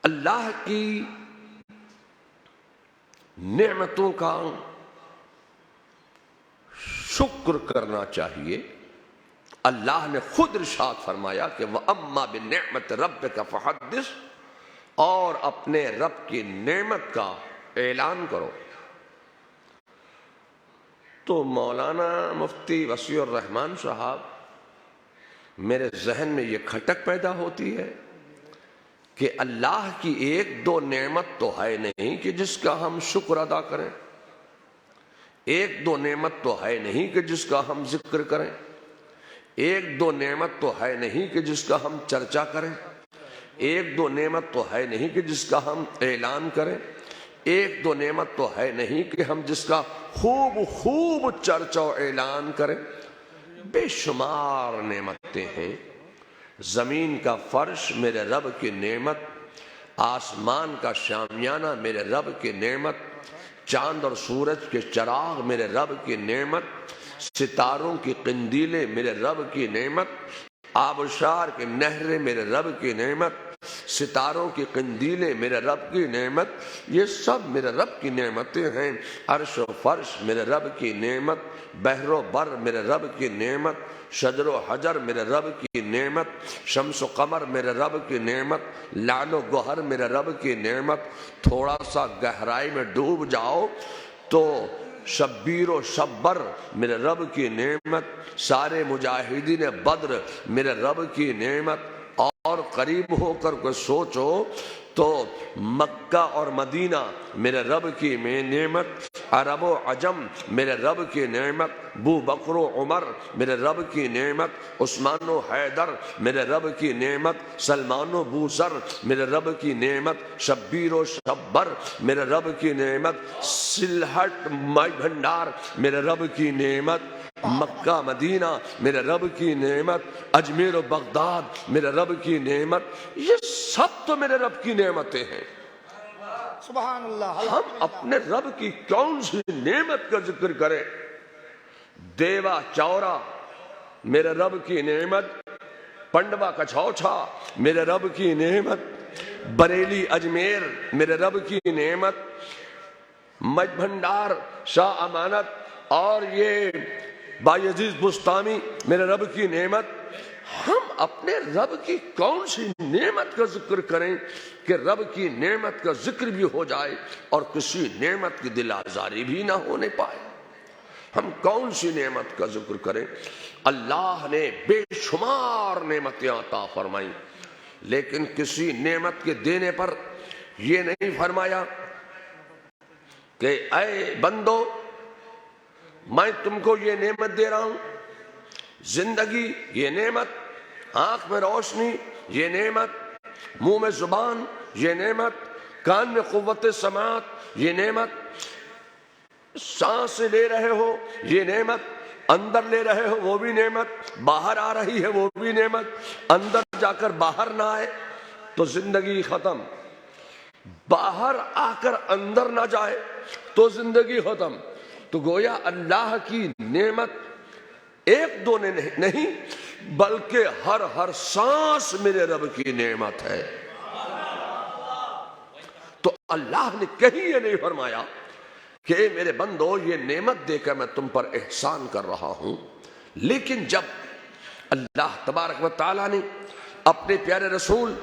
اللہ کی نعمتوں کا شکر کرنا چاہیے۔ اللہ نے خود ارشاد فرمایا کہ وَأَمَّا بِنِعْمَةِ رَبِّكَ فَحَدِّثْ، اور اپنے رب کی نعمت کا اعلان کرو۔ تو مولانا مفتی وسیع الرحمان صاحب، میرے ذہن میں یہ کھٹک پیدا ہوتی ہے کہ اللہ کی ایک دو نعمت تو ہے نہیں کہ جس کا ہم شکر ادا کریں، ایک دو نعمت تو ہے نہیں کہ جس کا ہم ذکر کریں، ایک دو نعمت تو ہے نہیں کہ جس کا ہم چرچا کریں، ایک دو نعمت تو ہے نہیں کہ جس کا ہم اعلان کریں، ایک دو نعمت تو ہے نہیں کہ ہم جس کا خوب خوب چرچا و اعلان کریں۔ بے شمار نعمتیں ہیں۔ زمین کا فرش میرے رب کی نعمت، آسمان کا شامیانہ میرے رب کی نعمت، چاند اور سورج کے چراغ میرے رب کی نعمت، ستاروں کی قندیلیں میرے رب کی نعمت، آبشار کے نہریں میرے رب کی نعمت، ستاروں کی قندیلیں میرے رب کی نعمت، یہ سب میرے رب کی نعمتیں ہیں۔ عرش و فرش میرے رب کی نعمت، بحر و بر میرے رب کی نعمت، شجر و حجر میرے رب کی نعمت، شمس و قمر میرے رب کی نعمت، لعل و گوہر میرے رب کی نعمت۔ تھوڑا سا گہرائی میں ڈوب جاؤ تو شبیر و شبر میرے رب کی نعمت، سارے مجاہدین بدر میرے رب کی نعمت، اور قریب ہو کر کے سوچو تو مکہ اور مدینہ میرے رب کی نعمت، عرب و عجم میرے رب کی نعمت، بو بکر و عمر میرے رب کی نعمت، عثمان و حیدر میرے رب کی نعمت، سلمان و بوسر میرے رب کی نعمت، شبیر و شبر میرے رب کی نعمت، سلہٹ مائی بھنڈار میرے رب کی نعمت، مکہ مدینہ میرے رب کی نعمت، اجمیر و بغداد میرے رب کی نعمت، یہ سب تو میرے رب کی نعمتیں ہیں۔ سبحان اللہ۔ ہم اپنے رب کی کون سی نعمت کا ذکر کریں؟ دیوا چورا میرے رب کی نعمت، پنڈوا کچھوچھا میرے رب کی نعمت، بریلی اجمیر میرے رب کی نعمت، مج بھنڈار شاہ امانت اور یہ بایزید بستانی میرے رب کی نعمت۔ ہم اپنے رب کی کون سی نعمت کا ذکر کریں کہ رب کی نعمت کا ذکر بھی ہو جائے اور کسی نعمت کی دل آزاری بھی نہ ہونے پائے؟ ہم کون سی نعمت کا ذکر کریں؟ اللہ نے بے شمار نعمتیں عطا فرمائیں، لیکن کسی نعمت کے دینے پر یہ نہیں فرمایا کہ اے بندو میں تم کو یہ نعمت دے رہا ہوں، زندگی یہ نعمت، آنکھ میں روشنی یہ نعمت، منہ میں زبان یہ نعمت، کان میں قوت سماعت یہ نعمت، سانس لے رہے ہو یہ نعمت، اندر لے رہے ہو وہ بھی نعمت، باہر آ رہی ہے وہ بھی نعمت، اندر جا کر باہر نہ آئے تو زندگی ختم، باہر آ کر اندر نہ جائے تو زندگی ختم۔ تو گویا اللہ کی نعمت ایک دو نہیں بلکہ ہر سانس میرے رب کی نعمت ہے۔ تو اللہ نے کہیں یہ نہیں فرمایا کہ اے میرے بندو یہ نعمت دے کر میں تم پر احسان کر رہا ہوں، لیکن جب اللہ تبارک و تعالیٰ نے اپنے پیارے رسول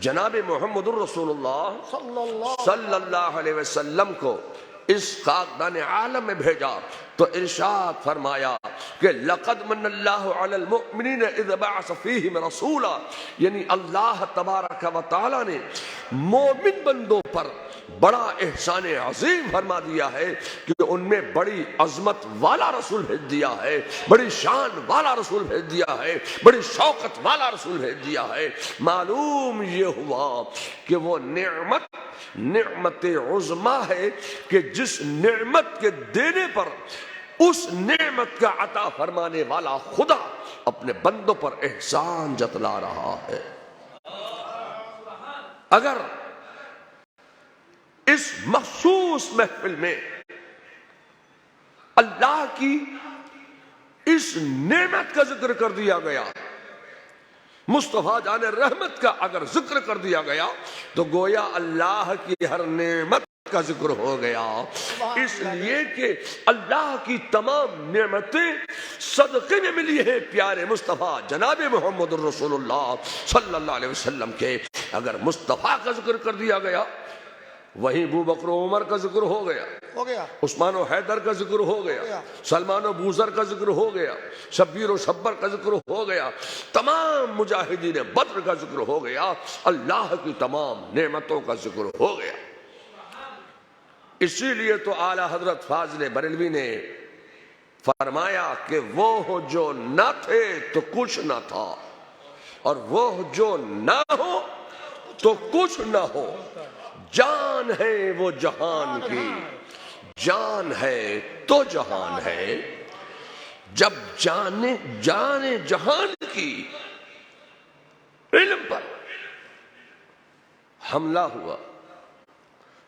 جناب محمد الرسول اللہ صلی اللہ علیہ وسلم کو اس خاکدان عالم میں بھیجا تو ارشاد فرمایا کہ لقد من اللہ علی المؤمنین اذ بعث فیہم رسولا، یعنی اللہ تبارک و تعالی نے مومن بندوں پر بڑا احسان عظیم فرما دیا ہے کہ ان میں بڑی عظمت والا رسول بھیج دیا ہے، بڑی شان والا رسول بھیج دیا ہے، بڑی شوقت والا رسول بھیج دیا ہے۔ معلوم یہ ہوا کہ وہ نعمت عظمی ہے کہ جس نعمت کے دینے پر اس نعمت کا عطا فرمانے والا خدا اپنے بندوں پر احسان جتلا رہا ہے۔ اگر اس مخصوص محفل میں اللہ کی اس نعمت کا ذکر کر دیا گیا مصطفیٰ جان رحمت کا اگر ذکر کر دیا گیا تو گویا اللہ کی ہر نعمت کا ذکر ہو گیا، اس لیے کہ اللہ کی تمام نعمتیں صدقے میں ملی ہیں پیارے مصطفیٰ جناب محمد الرسول اللہ صلی اللہ علیہ وسلم کے۔ اگر مصطفیٰ کا ذکر کر دیا گیا وہیں ابو بکر و عمر کا ذکر ہو گیا، عثمان و حیدر کا ذکر ہو گیا، سلمان و بوذر کا ذکر ہو گیا، شبیر و شبر کا ذکر ہو گیا، تمام مجاہدین بدر کا ذکر ہو گیا، اللہ کی تمام نعمتوں کا ذکر ہو گیا۔ اسی لیے تو اعلیٰ حضرت فاضل بریلوی نے فرمایا کہ وہ جو نہ تھے تو کچھ نہ تھا، اور وہ جو نہ ہو تو کچھ نہ ہو، جان ہے وہ جہان کی، جان ہے تو جہان ہے۔ جب جان جہان کی علم پر حملہ ہوا،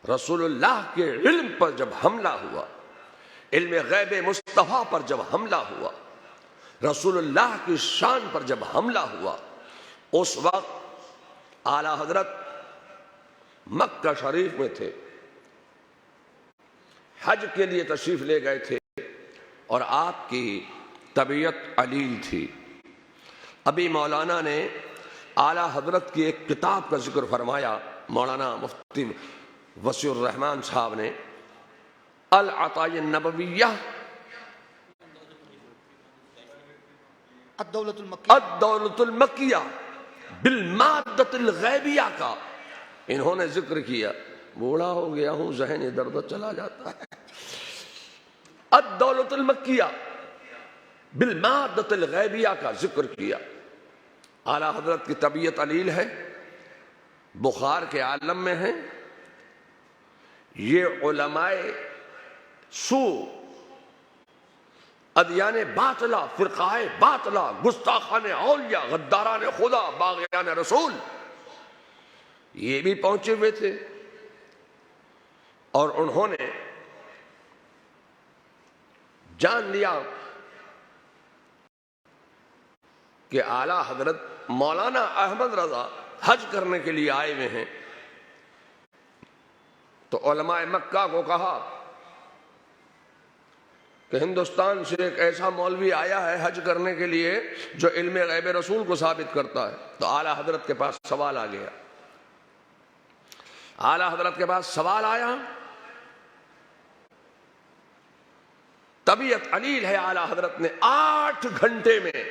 رسول اللہ کے علم پر جب حملہ ہوا، علم غیب مصطفیٰ پر جب حملہ ہوا، رسول اللہ کی شان پر جب حملہ ہوا، اس وقت اعلیٰ حضرت مکہ شریف میں تھے، حج کے لیے تشریف لے گئے تھے، اور آپ کی طبیعت علیل تھی۔ ابھی مولانا نے اعلیٰ حضرت کی ایک کتاب کا ذکر فرمایا، مولانا مفتی وسیع الرحمن صاحب نے، العطایا النبویہ الدولۃ المکیہ بالمادۃ الغیبیہ کا انہوں نے ذکر کیا۔ بوڑھا ہو گیا ہوں، ذہن ادھر ادھر چلا جاتا ہے۔ الدولۃ المکیہ بالمادۃ الغیبیہ کا ذکر کیا۔ اعلیٰ حضرت کی طبیعت علیل ہے، بخار کے عالم میں ہیں۔ یہ علماء سو، ادیان باطلہ، فرقہ باطلہ، گستاخان اولیاء، غداران خدا، باغیان رسول، یہ بھی پہنچے ہوئے تھے، اور انہوں نے جان لیا کہ اعلیٰ حضرت مولانا احمد رضا حج کرنے کے لیے آئے ہوئے ہیں۔ تو علماء مکہ کو کہا کہ ہندوستان سے ایک ایسا مولوی آیا ہے حج کرنے کے لیے جو علم غیب رسول کو ثابت کرتا ہے۔ تو اعلیٰ حضرت کے پاس سوال آ گیا، اعلیٰ حضرت کے پاس سوال آیا، طبیعت علیل ہے، اعلیٰ حضرت نے 8 گھنٹے میں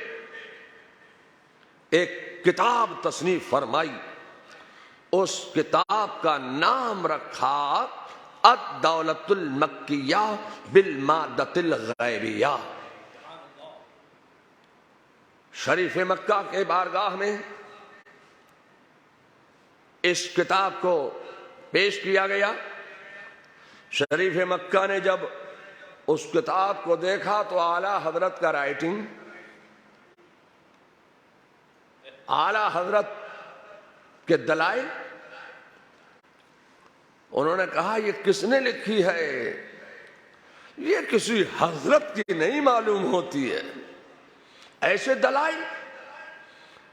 ایک کتاب تصنیف فرمائی۔ اس کتاب کا نام رکھا الدولۃ المکیہ بالمادۃ الغیبیہ۔ شریف مکہ کے بارگاہ میں اس کتاب کو پیش کیا گیا۔ شریف مکہ نے جب اس کتاب کو دیکھا تو اعلیٰ حضرت کا رائٹنگ، اعلیٰ حضرت کے دلائل، انہوں نے کہا یہ کس نے لکھی ہے؟ یہ کسی حضرت کی نہیں معلوم ہوتی ہے۔ ایسے دلائل،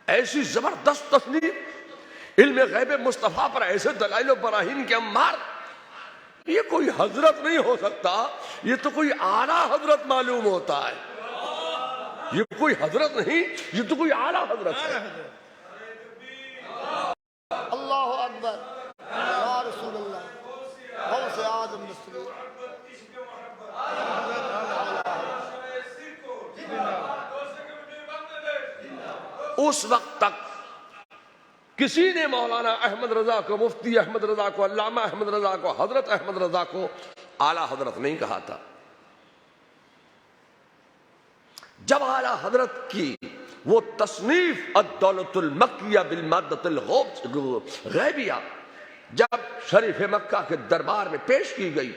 ایسی زبردست تصنیف، علم غیب مصطفیٰ پر ایسے دلائل و براہین کے انبار، یہ کوئی حضرت نہیں ہو سکتا، یہ تو کوئی اعلیٰ حضرت معلوم ہوتا ہے۔ یہ کوئی حضرت نہیں، یہ تو کوئی اعلیٰ حضرت ہے۔ اللہ اکبر، یا رسول اللہ، غوث اعظم رسول اللہ۔ اس وقت تک کسی نے مولانا احمد رضا کو، مفتی احمد رضا کو، علامہ احمد رضا کو، حضرت احمد رضا کو اعلیٰ حضرت نہیں کہا تھا۔ جب اعلیٰ حضرت کی وہ تصنیف الدولۃ المکیہ بالمادۃ الغیبیہ جب شریف مکہ کے دربار میں پیش کی گئی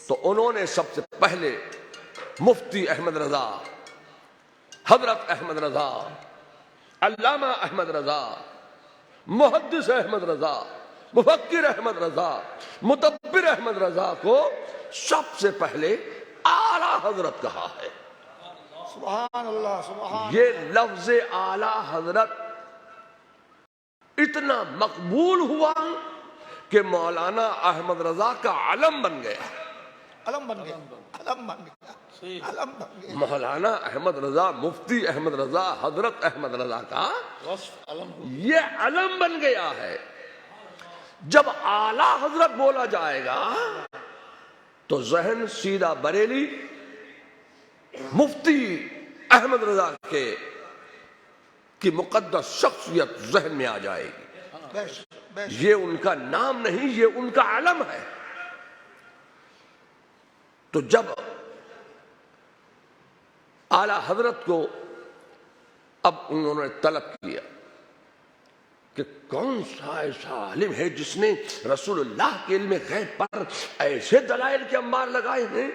تو انہوں نے سب سے پہلے مفتی احمد رضا، حضرت احمد رضا، علامہ احمد رضا، محدث احمد رضا، مفکر احمد رضا، مدبر احمد رضا کو سب سے پہلے اعلیٰ حضرت کہا ہے۔ سبحان اللہ سبحان یہ لفظ اعلی حضرت اتنا مقبول ہوا کہ مولانا احمد رضا کا علم بن گیا. علم بن گیا علم بن گیا علم بن گیا. مولانا احمد رضا مفتی احمد رضا حضرت احمد رضا کا یہ علم بن گیا ہے. جب اعلی حضرت بولا جائے گا تو ذہن سیدھا بریلی مفتی احمد رضا کی مقدس شخصیت ذہن میں آ جائے گی. یہ ان کا نام نہیں، یہ ان کا علم ہے. تو جب اعلی حضرت کو اب انہوں نے طلب کیا کہ کون سا ایسا عالم ہے جس نے رسول اللہ کے علم غیب پر ایسے دلائل کے انبار لگائے ہیں،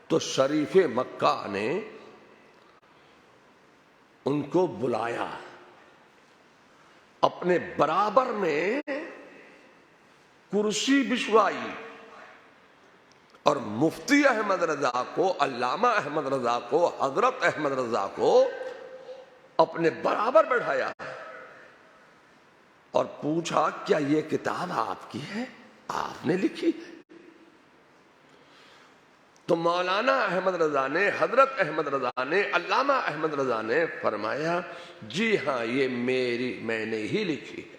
تو شریف مکہ نے ان کو بلایا، اپنے برابر میں کرسی بچھوائی اور مفتی احمد رضا کو، علامہ احمد رضا کو، حضرت احمد رضا کو اپنے برابر بٹھایا اور پوچھا کیا یہ کتاب آپ کی ہے، آپ نے لکھی ہے؟ تو مولانا احمد رضا نے، حضرت احمد رضا نے، علامہ احمد رضا نے فرمایا جی ہاں یہ میں نے ہی لکھی ہے،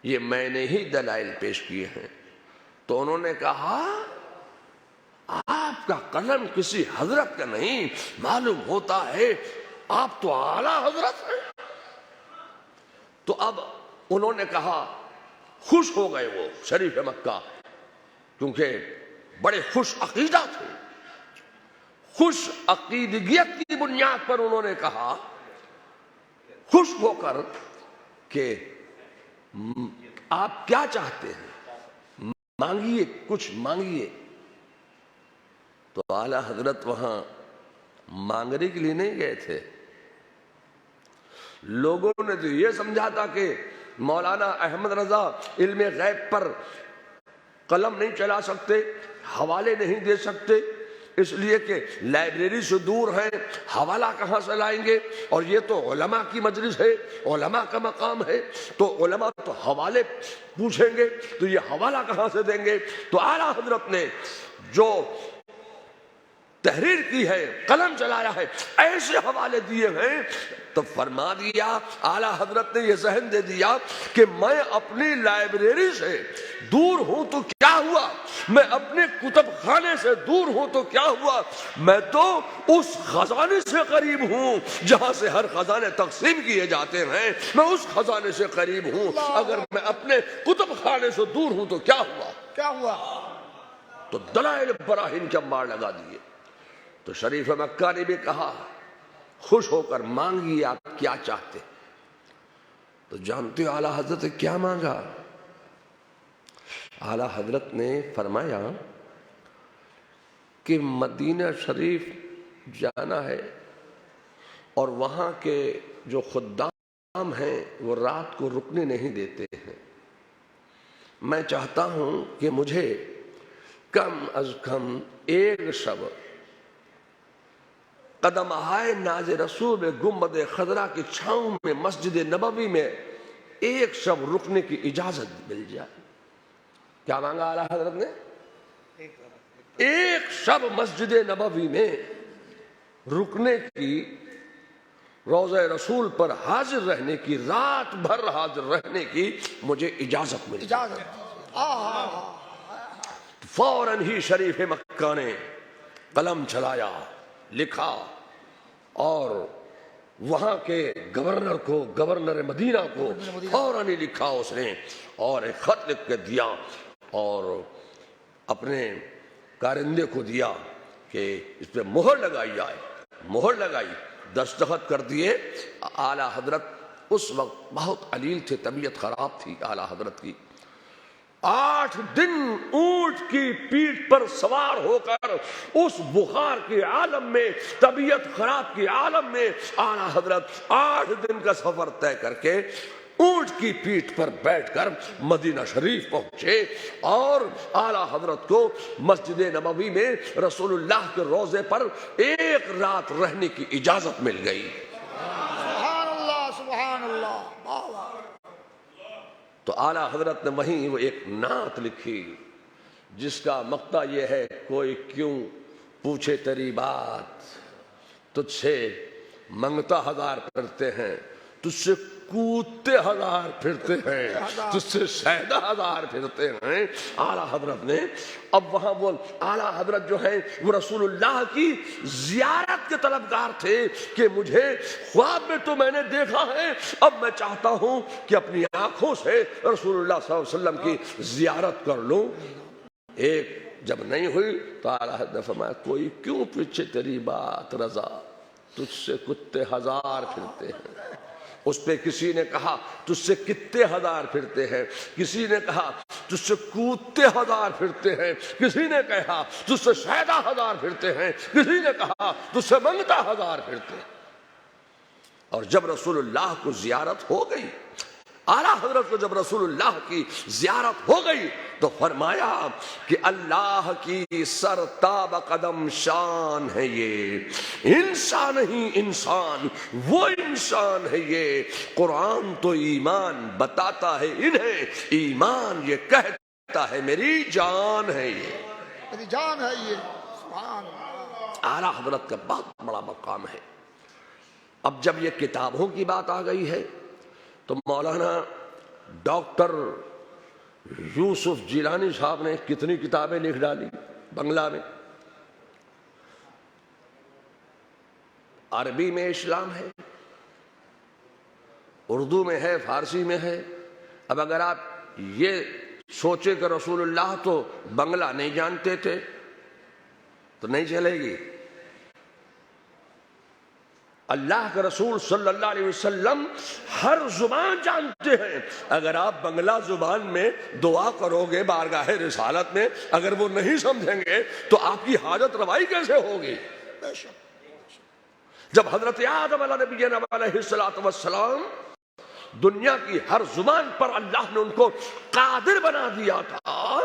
یہ میں نے ہی دلائل پیش کیے ہیں. تو انہوں نے کہا آپ کا قلم کسی حضرت کا نہیں، معلوم ہوتا ہے آپ تو اعلیٰ حضرت ہیں. تو اب انہوں نے کہا، خوش ہو گئے وہ شریف مکہ، کیونکہ بڑے خوش عقیدہ تھے. خوش عقیدگیت کی بنیاد پر انہوں نے کہا خوش ہو کر کہ آپ کیا چاہتے ہیں، مانگیے، کچھ مانگیے. تو اعلیٰ حضرت وہاں مانگنے کے لیے نہیں گئے تھے. لوگوں نے تو یہ سمجھا تھا کہ مولانا احمد رضا علم غیب پر قلم نہیں چلا سکتے، حوالے نہیں دے سکتے، اس لیے کہ لائبریری سے دور ہیں، حوالہ کہاں سے لائیں گے، اور یہ تو علماء کی مجلس ہے، علماء کا مقام ہے، تو علماء تو حوالے پوچھیں گے، تو یہ حوالہ کہاں سے دیں گے. تو اعلیٰ حضرت نے جو تحریر کی ہے، قلم چلایا ہے، ایسے حوالے دیے ہیں. تو فرما دیا اعلیٰ حضرت نے، یہ ذہن دے دیا کہ میں اپنی لائبریری سے دور ہوں تو کیا ہوا، میں اپنے کتب خانے سے دور ہوں تو کیا ہوا، میں تو اس خزانے سے قریب ہوں جہاں سے ہر خزانے تقسیم کیے جاتے ہیں، میں اس خزانے سے قریب ہوں. اگر میں اپنے کتب خانے سے دور ہوں تو کیا ہوا، کیا ہوا. تو دلائل براہین کے انبار لگا دیے. تو شریف مکہ نے بھی کہا خوش ہو کر مانگیے آپ کیا چاہتے. تو جانتے ہو اعلیٰ حضرت نے کیا مانگا؟ اعلیٰ حضرت نے فرمایا کہ مدینہ شریف جانا ہے اور وہاں کے جو خدام ہیں وہ رات کو رکنے نہیں دیتے ہیں. میں چاہتا ہوں کہ مجھے کم از کم ایک شب قدم آئے ناز رسول میں گنبد خضرا کی چھاؤں میں مسجد نبوی میں ایک شب رکنے کی اجازت مل جائے. کیا مانگا اعلیٰ حضرت نے؟ ایک شب مسجد نبوی میں رکنے کی، روضہ رسول پر حاضر رہنے کی، رات بھر حاضر رہنے کی مجھے اجازت مل جائے. فوراً ہی شریف مکہ نے قلم چلایا، لکھا، اور وہاں کے گورنر کو، گورنر مدینہ کو فوراً ہی لکھا اس نے، اور ایک خط لکھ کے دیا اور اپنے کارندے کو دیا کہ اس پہ مہر لگائی جائے. مہر لگائی، دستخط کر دیے. اعلیٰ حضرت اس وقت بہت علیل تھے، طبیعت خراب تھی اعلیٰ حضرت کی. 8 دن اونٹ کی پیٹھ پر سوار ہو کر اس بخار کے عالم میں، طبیعت خراب کے عالم میں اعلیٰ حضرت 8 دن کا سفر طے کر کے اونٹ کی پیٹھ پر بیٹھ کر مدینہ شریف پہنچے اور اعلیٰ حضرت کو مسجد نبوی میں رسول اللہ کے روضے پر ایک رات رہنے کی اجازت مل گئی۔ سبحان اللہ سبحان اللہ، واہ واہ۔ تو اعلیٰ حضرت نے وہیں وہ ایک نعت لکھی جس کا مقطع یہ ہے: کوئی کیوں پوچھے تیری بات، تجھ سے منگتا ہزار پھرتے ہیں، تجھ سے کودتے ہزار پھرتے ہیں، تجھ سے شہدہ ہزار پھرتے ہیں۔ اعلیٰ حضرت نے اب وہاں وہ اعلیٰ حضرت جو ہیں وہ رسول اللہ کی زیارت کے طلبگار تھے کہ مجھے خواب میں تو میں نے دیکھا ہے، اب میں چاہتا ہوں کہ اپنی آنکھوں سے رسول اللہ صلی اللہ علیہ وسلم کی زیارت کر لوں۔ ایک جب نہیں ہوئی تو اعلیٰ حضرت نے فرمایا: کوئی کیوں پوچھے تیری بات رضا، تجھ سے کتے ہزار پھرتے ہیں۔ اس پہ کسی نے کہا تجھ سے کتے ہزار پھرتے ہیں، کسی نے کہا تجھ سے کودتے ہزار پھرتے ہیں، کسی نے کہا تجھ سے شہدہ ہزار پھرتے ہیں، کسی نے کہا تجھ سے منگتا ہزار پھرتے ہیں۔ اور جب رسول اللہ کو زیارت ہو گئی، اعلیٰ حضرت کو جب رسول اللہ کی زیارت ہو گئی تو فرمایا کہ اللہ کی سرتاب قدم شان ہے یہ، انسان ہی انسان، وہ انسان ہے یہ، قرآن تو ایمان بتاتا ہے انہیں، ایمان یہ کہتا ہے میری جان ہے یہ، میری جان ہے یہ۔ سبحان اللہ۔ اعلیٰ حضرت کا بہت بڑا مقام ہے۔ اب جب یہ کتابوں کی بات آ گئی ہے تو مولانا ڈاکٹر یوسف جیلانی صاحب نے کتنی کتابیں لکھ ڈالی بنگلہ میں۔ عربی میں اسلام ہے، اردو میں ہے، فارسی میں ہے۔ اب اگر آپ یہ سوچے کہ رسول اللہ تو بنگلہ نہیں جانتے تھے تو نہیں چلے گی۔ اللہ کے رسول صلی اللہ علیہ وسلم ہر زبان جانتے ہیں۔ اگر آپ بنگلہ زبان میں دعا کرو گے بارگاہ رسالت میں، اگر وہ نہیں سمجھیں گے تو آپ کی حاجت روائی کیسے ہوگی؟ جب حضرت آدم علیہ نبینا علیہ السلام دنیا کی ہر زبان پر اللہ نے ان کو قادر بنا دیا تھا،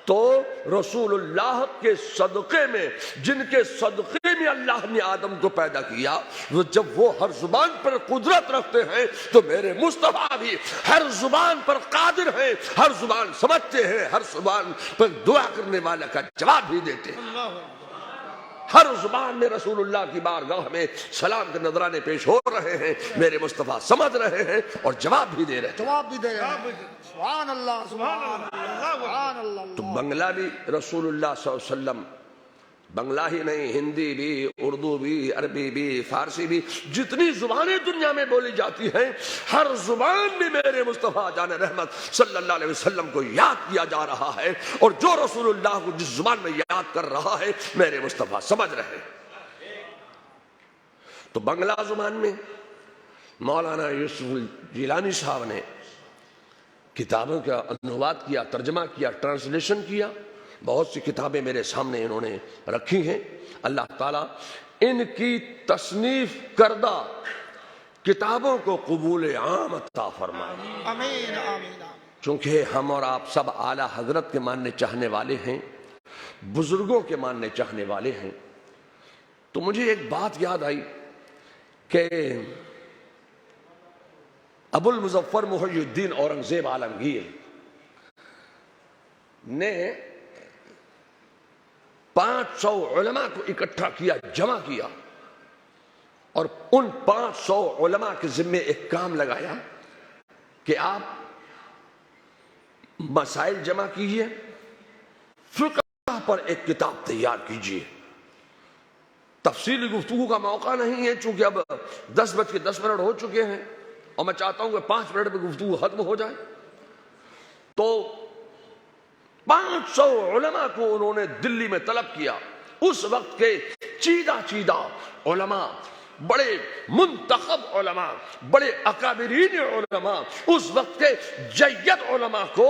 تو رسول اللہ کے صدقے میں، جن کے صدقے میں اللہ نے آدم کو پیدا کیا، جب وہ ہر زبان پر قدرت رکھتے ہیں تو میرے مصطفیٰ بھی ہر زبان پر قادر ہیں، ہر زبان سمجھتے ہیں، ہر زبان پر دعا کرنے والا کا جواب بھی دیتے ہیں۔ ہر زبان میں رسول اللہ کی بارگاہ میں سلام کے نذرانے پیش ہو رہے ہیں، میرے مصطفیٰ سمجھ رہے ہیں اور جواب بھی دے رہے ہیں۔ جواب بھی دے رہے ہیں۔ سبحان اللہ سبحان اللہ سبحان اللہ۔ تو بنگلہ بھی رسول اللہ صلی اللہ علیہ وسلم، بنگلہ ہی نہیں، ہندی بھی، اردو بھی، عربی بھی، فارسی بھی، جتنی زبانیں دنیا میں بولی جاتی ہیں، ہر زبان میں میرے مصطفیٰ جان رحمت صلی اللہ علیہ وسلم کو یاد کیا جا رہا ہے، اور جو رسول اللہ کو جس زبان میں یاد کر رہا ہے میرے مصطفیٰ سمجھ رہے ہیں۔ تو بنگلہ زبان میں مولانا یوسف جیلانی صاحب نے کتابوں کا انواد کیا، ترجمہ کیا، ٹرانسلیشن کیا۔ بہت سی کتابیں میرے سامنے انہوں نے رکھی ہیں۔ اللہ تعالیٰ ان کی تصنیف کردہ کتابوں کو قبول عام عطا فرمائے۔ آمین آمین۔ چونکہ ہم اور آپ سب اعلیٰ حضرت کے ماننے چاہنے والے ہیں، بزرگوں کے ماننے چاہنے والے ہیں، تو مجھے ایک بات یاد آئی کہ ابو المظفر محی الدین اورنگزیب عالمگیر نے 500 علماء کو اکٹھا کیا، جمع کیا، اور ان 500 علماء کے ذمے ایک کام لگایا کہ آپ مسائل جمع کیجئے، فقہ پر ایک کتاب تیار کیجئے۔ تفصیلی گفتگو کا موقع نہیں ہے چونکہ اب 10:10 ہو چکے ہیں اور میں چاہتا ہوں کہ 5 منٹ میں گفتگو ختم ہو جائے۔ تو 500 علماء کو انہوں نے دلی میں طلب کیا۔ اس وقت کے چیدہ علماء، بڑے منتخب علماء، بڑے اکابرین علماء، اس وقت کے جید علماء کو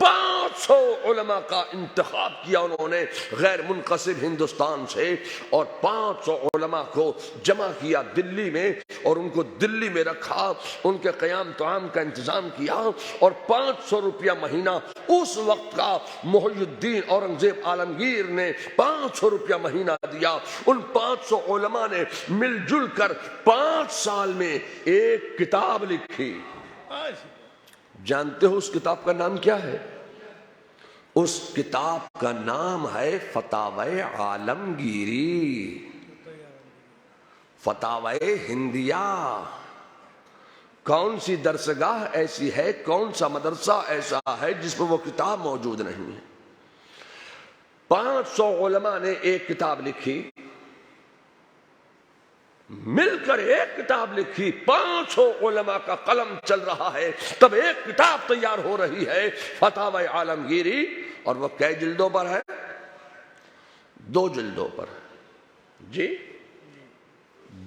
500 علماء کا انتخاب کیا انہوں نے غیر منقسم ہندوستان سے، اور 500 علماء کو جمع کیا دلی میں، اور ان کو دلی میں رکھا، ان کے قیام طعام کا انتظام کیا، اور 500 روپیہ مہینہ اس وقت کا محی الدین اورنگزیب عالمگیر نے 500 روپیہ مہینہ دیا۔ ان 500 علماء نے مل جل کر 5 سال میں ایک کتاب لکھی۔ جانتے ہو اس کتاب کا نام کیا ہے؟ اس کتاب کا نام ہے فتاوی عالمگیری، فتاوی ہندیہ۔ کون سی درسگاہ ایسی ہے، کون سا مدرسہ ایسا ہے جس میں وہ کتاب موجود نہیں ہے؟ 500 علماء نے ایک کتاب لکھی، مل کر ایک کتاب لکھی، 500 علماء کا قلم چل رہا ہے، تب ایک کتاب تیار ہو رہی ہے فتاوی عالمگیری، اور وہ کئی جلدوں پر ہے؟ 2 جلدوں پر، جی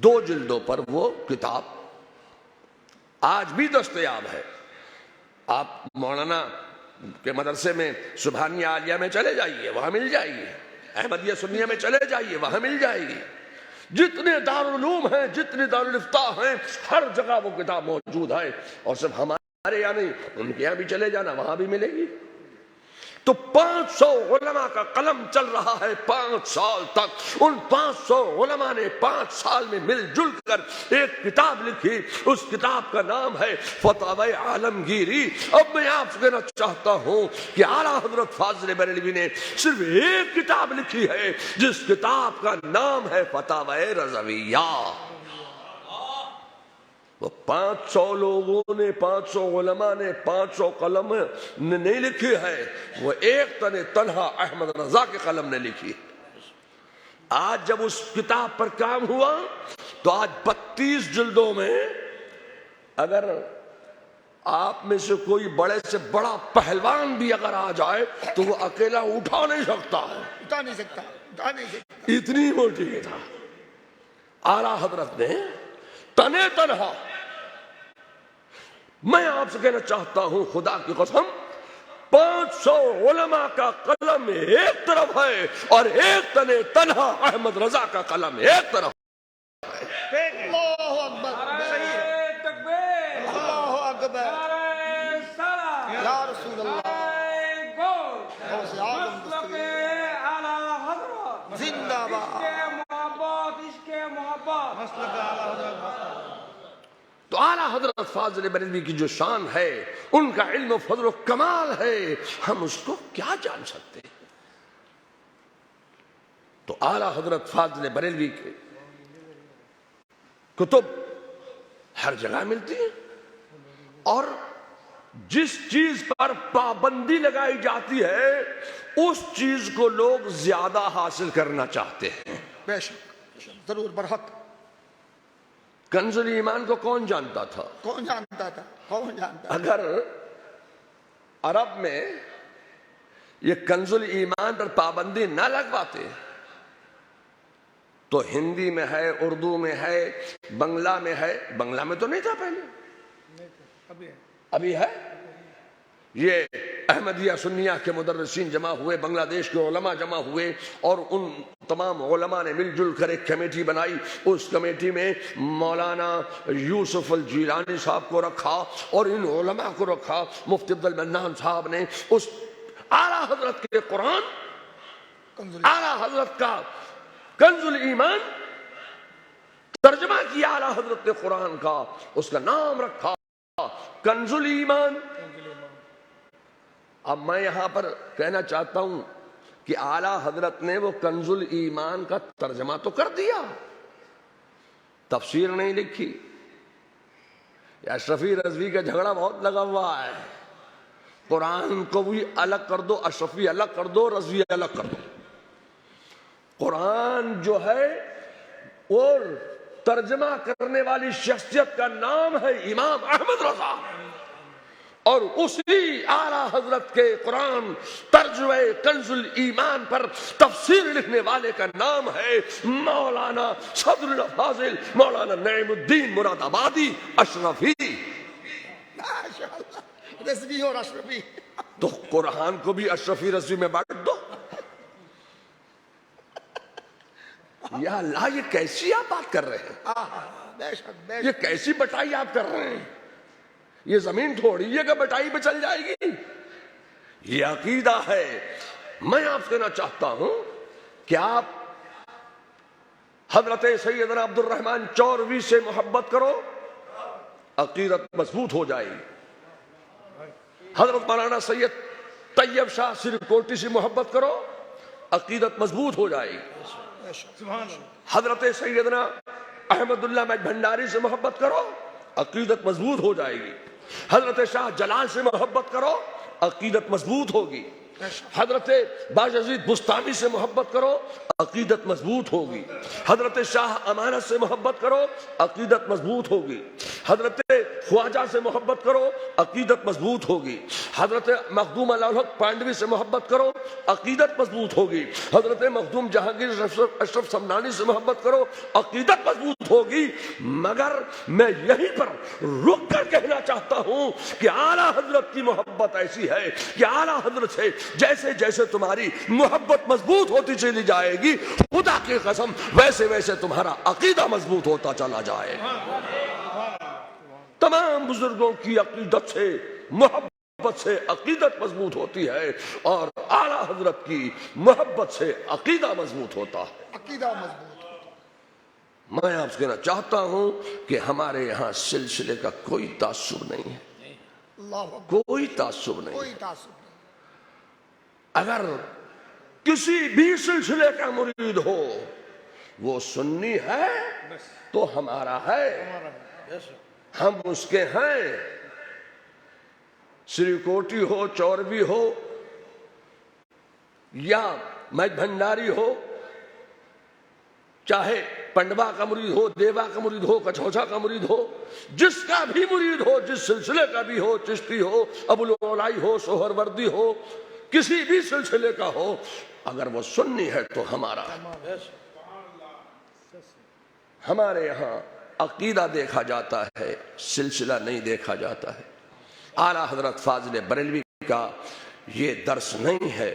2 جلدوں پر وہ کتاب آج بھی دستیاب ہے۔ آپ مولانا کے مدرسے میں سبحانیہ عالیہ میں چلے جائیے، وہاں مل جائے گی، احمدیہ سنیہ میں چلے جائیے، وہاں مل جائے گی، جتنے دارالعلوم ہیں، جتنے دارالافتاء ہیں، ہر جگہ وہ کتاب موجود ہے، اور صرف ہمارے یہاں نہیں، ان کے یہاں بھی چلے جانا، وہاں بھی ملے گی۔ تو 500 علماء کا قلم چل رہا ہے 5 سال تک۔ ان 500 علماء نے 5 سال میں مل جل کر ایک کتاب لکھی، اس کتاب کا نام ہے فتاوی عالمگیری۔ اب میں آپ سے کہنا چاہتا ہوں کہ اعلیٰ حضرت فاضل بریلوی نے صرف ایک کتاب لکھی ہے، جس کتاب کا نام ہے فتاوی رضویہ۔ وہ 500 لوگوں نے، 500 علماء نے 500 قلم نے نہیں لکھی ہے، وہ ایک تنہا احمد رضا کے قلم نے لکھی۔ آج جب اس کتاب پر کام ہوا تو آج 32 جلدوں میں اگر آپ میں سے کوئی بڑے سے بڑا پہلوان بھی اگر آ جائے تو وہ اکیلا اٹھا نہیں سکتا ہے، اٹھا نہیں سکتا، اتنی موٹی کتاب اعلیٰ حضرت نے تنے تنہا۔ میں آپ سے کہنا چاہتا ہوں خدا کی قسم، 500 علماء کا قلم ایک طرف ہے اور ایک تنہا احمد رضا کا قلم ایک طرف ہے۔ اللہ اکبر، اللہ اکبر، یا رسول اللہ، غوث اعظم دستگیر زندہ باد۔ تو اعلیٰ حضرت فاضل بریلوی کی جو شان ہے، ان کا علم و فضل و کمال ہے، ہم اس کو کیا جان سکتے ہیں؟ تو اعلیٰ حضرت فاضل بریلوی کے کتب ہر جگہ ملتی ہیں، اور جس چیز پر پابندی لگائی جاتی ہے اس چیز کو لوگ زیادہ حاصل کرنا چاہتے ہیں۔ بے شک، ضرور، برحق۔ کنز ایمان کو کون جانتا تھا؟ کون جانتا تھا؟ کون جانتا؟ اگر عرب میں یہ کنز ایمان پر پابندی نہ لگواتے تو ہندی میں ہے، اردو میں ہے، بنگلہ میں ہے، بنگلہ میں تو نہیں تھا پہلے، ابھی ہے۔ یہ احمدیہ سنیہ کے مدرسین جمع ہوئے، بنگلہ دیش کے علماء جمع ہوئے، اور ان تمام علماء نے مل جل کر ایک کمیٹی بنائی۔ اس کمیٹی میں مولانا یوسف الجیلانی صاحب کو رکھا اور ان علماء کو رکھا۔ مفتی عبد المنان صاحب نے اس اعلیٰ حضرت کے قرآن، اعلیٰ حضرت کا کنز ایمان ترجمہ کیا، اعلیٰ حضرت نے قرآن کا، اس کا نام رکھا کنز ایمان۔ اب میں یہاں پر کہنا چاہتا ہوں کہ اعلیٰ حضرت نے وہ کنز ایمان کا ترجمہ تو کر دیا، تفسیر نہیں لکھی۔ اشرفی رضوی کا جھگڑا بہت لگا ہوا ہے، قرآن کو بھی الگ کر دو، اشرفی الگ کر دو، رضوی الگ کر دو۔ قرآن جو ہے اور ترجمہ کرنے والی شخصیت کا نام ہے امام احمد رضا، اور اسی اعلیٰ حضرت کے قرآن ترجمہ کنز ایمان پر تفسیر لکھنے والے کا نام ہے مولانا صدر الفاضل مولانا نعیم الدین مراد آبادی اشرفی۔ ماشاءاللہ، رضوی اور اشرفی۔ تو قرآن کو بھی اشرفی رضوی میں بانٹ دو. یا اللہ یہ کیسی آپ بات کر رہے ہیں؟ بے شک بے یہ کیسی بٹائی آپ کر رہے ہیں؟ یہ زمین تھوڑی ہے کہ بٹائی پہ چل جائے گی. یہ عقیدہ ہے. میں آپ کہنا چاہتا ہوں کہ آپ حضرت سیدنا عبد الرحمن چوروی سے محبت کرو، عقیدت مضبوط ہو جائے گی. حضرت مولانا سید طیب شاہ سرکوٹی سے محبت کرو، عقیدت مضبوط ہو جائے گی. حضرت سیدنا احمد اللہ مہد بھنڈاری سے محبت کرو، عقیدت مضبوط ہو جائے گی. حضرت شاہ جلال سے محبت کرو، عقیدت مضبوط ہوگی. حضرت باجزید بستانی سے محبت کرو، عقیدت مضبوط ہوگی. حضرت شاہ امانت سے محبت کرو، عقیدت مضبوط ہوگی. حضرت خواجہ سے محبت کرو، عقیدت مضبوط ہوگی. حضرت مخدوم علی الحق پانڈوی سے محبت کرو، عقیدت مضبوط ہوگی. حضرت مخدوم جہانگیر اشرف سمنانی سے محبت کرو، عقیدت مضبوط ہوگی. مگر میں یہیں پر رک کر کہنا چاہتا ہوں کہ اعلیٰ حضرت کی محبت ایسی ہے کہ اعلیٰ حضرت سے جیسے جیسے تمہاری محبت مضبوط ہوتی چلی جائے گی، خدا کی قسم ویسے ویسے تمہارا عقیدہ مضبوط ہوتا چلا جائے. تمام بزرگوں کی عقیدت سے، محبت سے عقیدت مضبوط ہوتی ہے، اور اعلیٰ حضرت کی محبت سے عقیدہ مضبوط ہوتا ہے. عقیدہ مضبوط ہو. میں آپ سے کہنا چاہتا ہوں کہ ہمارے یہاں سلسلے کا کوئی تعصب نہیں ہے، اللہ اکبر. کوئی تعصب نہیں. کوئی تعصب نہیں. اگر کسی بھی سلسلے کا مرید ہو، وہ سنی ہے تو ہمارا ہے، ہم اس کے ہیں. سری کوٹی ہو، چوروی ہو، یا مہد بھنڈاری ہو، چاہے پنڈوا کا مرید ہو، دیوا کا مرید ہو، کچھوچا کا مرید ہو، جس کا بھی مرید ہو، جس سلسلے کا بھی ہو، چشتی ہو، ابو العلائی ہو، سہر وردی ہو، کسی بھی سلسلے کا ہو، اگر وہ سنی ہے تو ہمارا. ہمارے یہاں عقیدہ دیکھا جاتا ہے، سلسلہ نہیں دیکھا جاتا ہے. اعلیٰ حضرت فاضل بریلوی کا یہ درس نہیں ہے.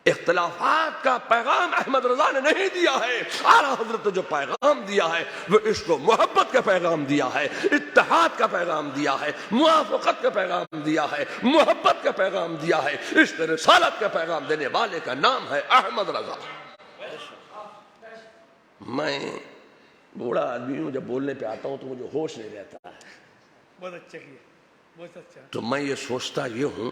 اختلافات کا پیغام احمد رضا نے نہیں دیا ہے. اعلیٰ حضرت نے جو پیغام دیا ہے وہ عشق و محبت کا پیغام دیا ہے، اتحاد کا پیغام دیا ہے، موافقت کا پیغام دیا ہے، محبت کا پیغام دیا ہے. عشق رسالت کا پیغام دینے والے کا نام ہے احمد رضا. میں بوڑھا آدمی ہوں، جب بولنے پہ آتا ہوں تو مجھے ہوش نہیں رہتا ہے. بہت اچھا کیا، بہت اچھا. تو میں یہ سوچتا یہ ہوں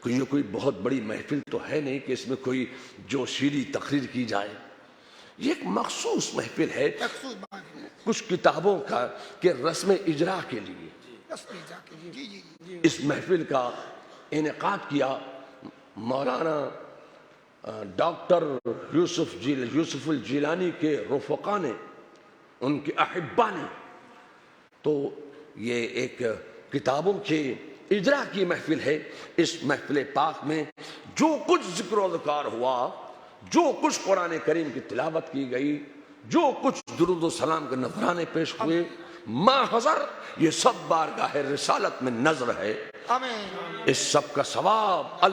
کہ یہ کوئی بہت بڑی محفل تو ہے نہیں کہ اس میں کوئی جوشیلی تقریر کی جائے. یہ ایک مخصوص محفل ہے مخصوص بات ہے. کچھ کتابوں کا کہ رسم اجرا کے لیے. رسمی جا کے جی جی جی. اس محفل کا انعقاد کیا مولانا ڈاکٹر یوسف الجیلانی کے رفقا نے، ان کے احبا نے. تو یہ ایک کتابوں کے اجرا کی محفل ہے. اس محفل پاک میں جو کچھ ذکر و اذکار ہوا، جو کچھ قرآن کریم کی تلاوت کی گئی، جو کچھ درود و سلام کے نذرانے پیش ہوئے، ما حضر یہ سب بارگاہ رسالت میں نظر ہے. آمین. اس سب کا ثواب